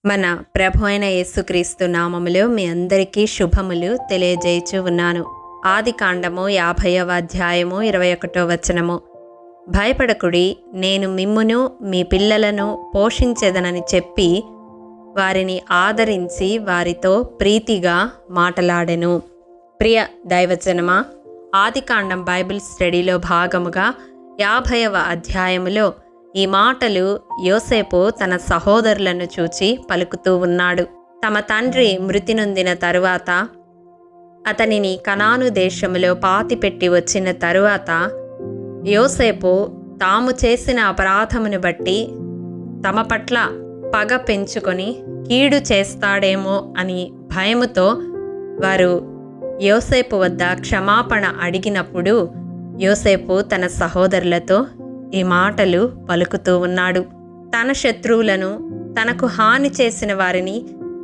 మన ప్రభు అయిన యేసుక్రీస్తు నామములో మీ అందరికీ శుభములు తెలియజేయచు ఉన్నాను. ఆదికాండము 50వ అధ్యాయము 21వ వచనము. భయపడకుడి, నేను మిమ్మును మీ పిల్లలను పోషించెదనని చెప్పి వారిని ఆదరించి వారితో ప్రీతిగా మాటలాడెను. ప్రియ దైవజనమా, ఆదికాండం బైబిల్ స్టడీలో భాగముగా 50వ అధ్యాయములో ఈ మాటలు యోసేపు తన సహోదరులను చూచి పలుకుతూ ఉన్నాడు. తమ తండ్రి మృతి నొందిన తరువాత, అతనిని కనాను దేశములో పాతిపెట్టి వచ్చిన తరువాత యోసేపు తాము చేసిన అపరాధమును బట్టి తమ పట్ల పగ పెంచుకొని కీడు చేస్తాడేమో అని భయముతో వారు యోసేపు వద్ద క్షమాపణ అడిగినప్పుడు యోసేపు తన సహోదరులతో ఈ మాటలు పలుకుతూ ఉన్నాడు. తన శత్రువులను, తనకు హాని చేసిన వారిని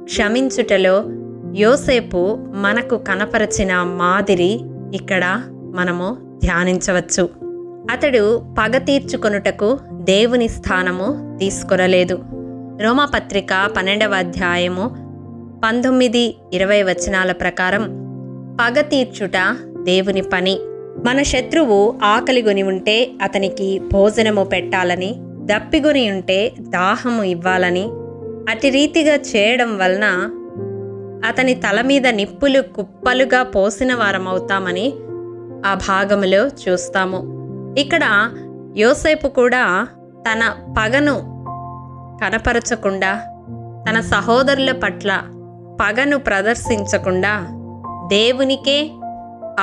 క్షమించుటలో యోసేపు మనకు కనపరచిన మాదిరి ఇక్కడ మనము ధ్యానించవచ్చు. అతడు పగ తీర్చుకొనుటకు దేవుని స్థానము తీసుకొనలేదు. రోమాపత్రిక 12వ అధ్యాయము 19-20 వచనాల ప్రకారం పగ తీర్చుట దేవుని పని. మన శత్రువు ఆకలిగొని ఉంటే అతనికి భోజనము పెట్టాలని, దప్పిగొని ఉంటే దాహము ఇవ్వాలని, అతి రీతిగా చేయడం వలన అతని తల మీద నిప్పులు కుప్పలుగా పోసిన వారమవుతామని ఆ భాగములో చూస్తాము. ఇక్కడ యోసేపు కూడా తన పగను కనపరచకుండా, తన సహోదరుల పట్ల పగను ప్రదర్శించకుండా దేవునికే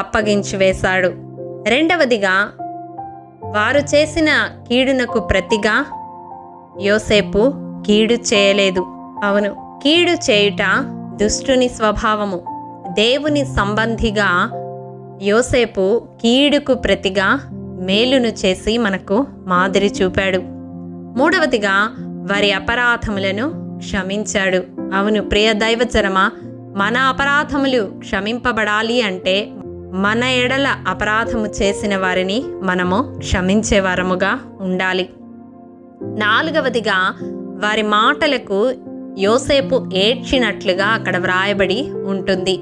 అప్పగించి వేశాడు. రెండవదిగా, వారు చేసిన కీడునకు ప్రతిగా యోసేపు కీడు చేయలేదు. అవును, కీడు చేయుట దుష్టుని స్వభావము. దేవుని సంబంధిగా యోసేపు కీడుకు ప్రతిగా మేలును చేసి మనకు మాదిరి చూపాడు. మూడవదిగా, వారి అపరాధములను క్షమించాడు. అవును ప్రియ దైవజనమా, మన అపరాధములు క్షమింపబడాలి అంటే మన ఎడల అపరాధము చేసిన వారిని మనము క్షమించే వారముగా ఉండాలి. నాలుగవదిగా, వారి మాటలకు యోసేపు ఏడ్చినట్లుగా అక్కడ వ్రాయబడి ఉంటుంది.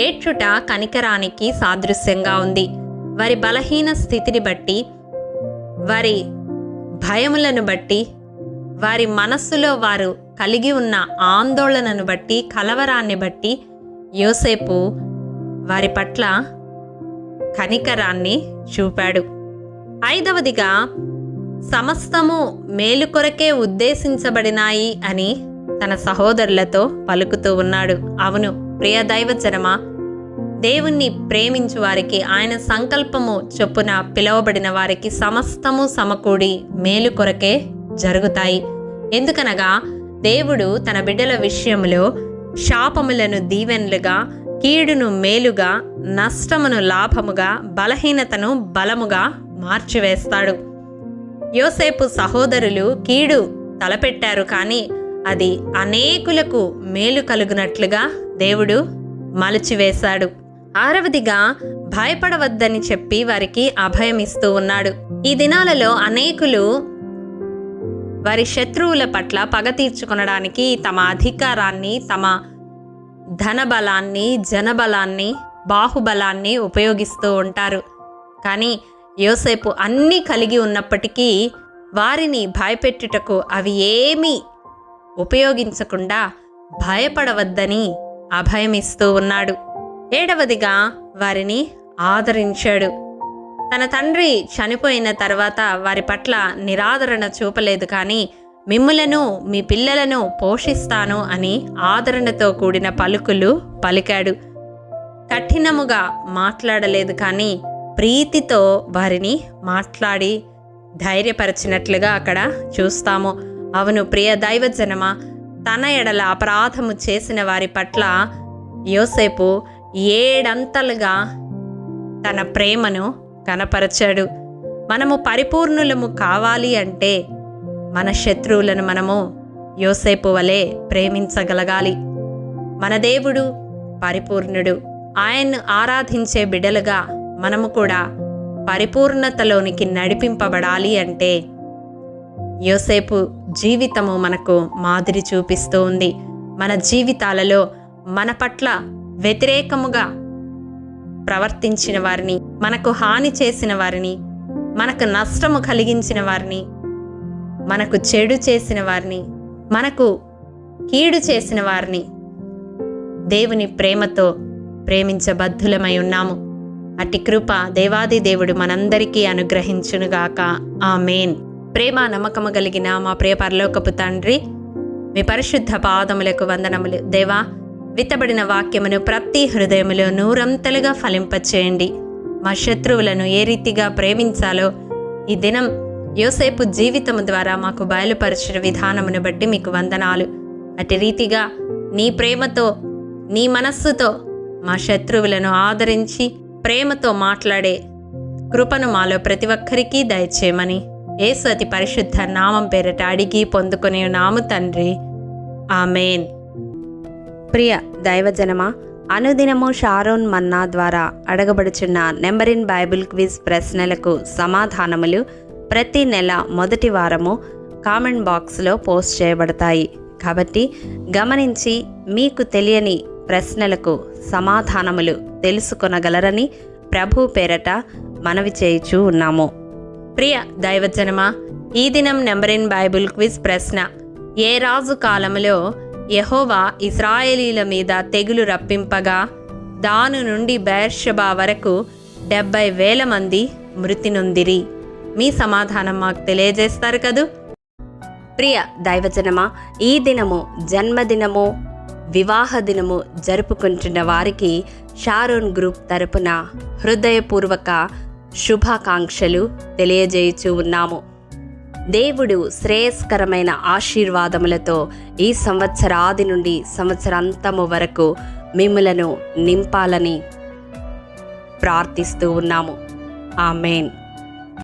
ఏడ్చుట కనికరానికి సాదృశ్యంగా ఉంది. వారి బలహీన స్థితిని బట్టి, వారి భయములను బట్టి, వారి మనస్సులో వారు కలిగి ఉన్న ఆందోళనను బట్టి, కలవరాన్ని బట్టి యోసేపు వారి పట్ల కనికరాన్ని చూపాడు. ఐదవదిగా, సమస్తము మేలు కొరకే ఉద్దేశించబడినాయి అని తన సహోదరులతో పలుకుతూ ఉన్నాడు. అవును ప్రియ దైవజనమా, దేవుణ్ణి ప్రేమించు వారికి, ఆయన సంకల్పము చొప్పున పిలువబడిన వారికి సమస్తము సమకూడి మేలు కొరకే జరుగుతాయి. ఎందుకనగా దేవుడు తన బిడ్డల విషయంలో శాపములను దీవెనలుగా, కీడును మేలుగా, నష్టమును లాభముగా, బలహీనతను బలముగా మార్చివేస్తాడు. యోసేపు సహోదరులు కీడు తలపెట్టారు, కానీ అది అనేకులకు మేలు కలుగునట్లుగా దేవుడు మలచివేశాడు. ఆరవదిగా, భయపడవద్దని చెప్పి వారికి అభయమిస్తూ ఉన్నాడు. ఈ దినాలలో అనేకులు వారి శత్రువుల పట్ల పగ తీర్చుకొనడానికి తమ అధికారాన్ని, తమ ధనబలాన్ని, జనబలాన్ని, బాహుబలాన్ని ఉపయోగిస్తూ ఉంటారు. కానీ యోసేపు అన్నీ కలిగి ఉన్నప్పటికీ వారిని భయపెట్టుటకు అవి ఏమీ ఉపయోగించకుండా భయపడవద్దని అభయమిస్తూ ఉన్నాడు. ఏడవదిగా, వారిని ఆదరించాడు. తన తండ్రి చనిపోయిన తర్వాత వారి పట్ల నిరాదరణ చూపలేదు, కానీ మిమ్ములను మీ పిల్లలను పోషిస్తాను అని ఆదరణతో కూడిన పలుకులు పలికాడు. కఠినముగా మాట్లాడలేదు, కానీ ప్రీతితో వారిని మాట్లాడి ధైర్యపరిచినట్లుగా అక్కడ చూస్తాము. అవును ప్రియ దైవజనమా, తన ఎడల అపరాధము చేసిన వారి పట్ల యోసేపు 7 అంతలుగా తన ప్రేమను కనపరచాడు. మనము పరిపూర్ణులము కావాలి అంటే మన శత్రువులను మనము యోసేపు వలె ప్రేమించగలగాలి. మన దేవుడు పరిపూర్ణుడు. ఆయన్ను ఆరాధించే బిడ్డలుగా మనము కూడా పరిపూర్ణతలోనికి నడిపింపబడాలి అంటే యోసేపు జీవితము మనకు మాదిరి చూపిస్తూ ఉంది. మన జీవితాలలో మన పట్ల వ్యతిరేకముగా ప్రవర్తించిన వారిని, మనకు హాని చేసిన వారిని, మనకు నష్టము కలిగించిన వారిని, మనకు చెడు చేసిన వారిని, మనకు కీడు చేసిన వారిని దేవుని ప్రేమతో ప్రేమించబద్ధులమై ఉన్నాము. అట్టి కృప దేవాది దేవుడు మనందరికీ అనుగ్రహించునుగాక. ఆమేన్. ప్రేమ నమ్మకము కలిగిన మా ప్రియ పరలోకపు తండ్రి, మీ పరిశుద్ధ పాదములకు వందనములు. దేవా, విత్తబడిన వాక్యమును ప్రతి హృదయములో నూరంతలుగా ఫలింపచేయండి. మా శత్రువులను ఏ రీతిగా ప్రేమించాలో ఈ దినం యోసేపు జీవితము ద్వారా మాకు బయలుపరిచిన విధానమును బట్టి మీకు వందనాలు. అటు రీతిగా నీ ప్రేమతో, నీ మనస్సుతో మా శత్రువులను ఆదరించి ప్రేమతో మాట్లాడే కృపను మాలో ప్రతి ఒక్కరికి దయచేయమని యేసు అతి పరిశుద్ధ నామం పేరట అడిగి పొందుకునే నాము తండ్రి. ఆమేన్. ప్రియ దైవజనమా, అనుదినము షారోన్ మన్నా ద్వారా అడగబడుచున్న నెంబర్ ఇన్ బైబిల్ క్విజ్ ప్రశ్నలకు సమాధానములు ప్రతి నెల మొదటి వారము కామెంట్ బాక్స్లో పోస్ట్ చేయబడతాయి. కాబట్టి గమనించి మీకు తెలియని ప్రశ్నలకు సమాధానములు తెలుసుకొనగలరని ప్రభు పేరట మనవి చేయుచూ ఉన్నాము. ప్రియ దైవజనమా, ఈ దినం నెంబర్ ఇన్ బైబిల్ క్విజ్ ప్రశ్న: ఏ రాజు కాలములో యెహోవా ఇశ్రాయేలీల మీద తెగులు రప్పింపగా దాను నుండి బెయేర్షెబా వరకు 70,000 మంది మృతి నొందిరి? మీ సమాధానం మాకు తెలియజేస్తారు కదూ. ప్రియ దైవజనమా, ఈ దినము జన్మదినము, వివాహ దినము జరుపుకుంటున్న వారికి షారోన్ గ్రూప్ తరపున హృదయపూర్వక శుభాకాంక్షలు తెలియజేయుచూ ఉన్నాము. దేవుడు శ్రేయస్కరమైన ఆశీర్వాదములతో ఈ సంవత్సరాది నుండి సంవత్సరాంతము వరకు మిమ్ములను నింపాలని ప్రార్థిస్తూ ఉన్నాము. ఆమేన్.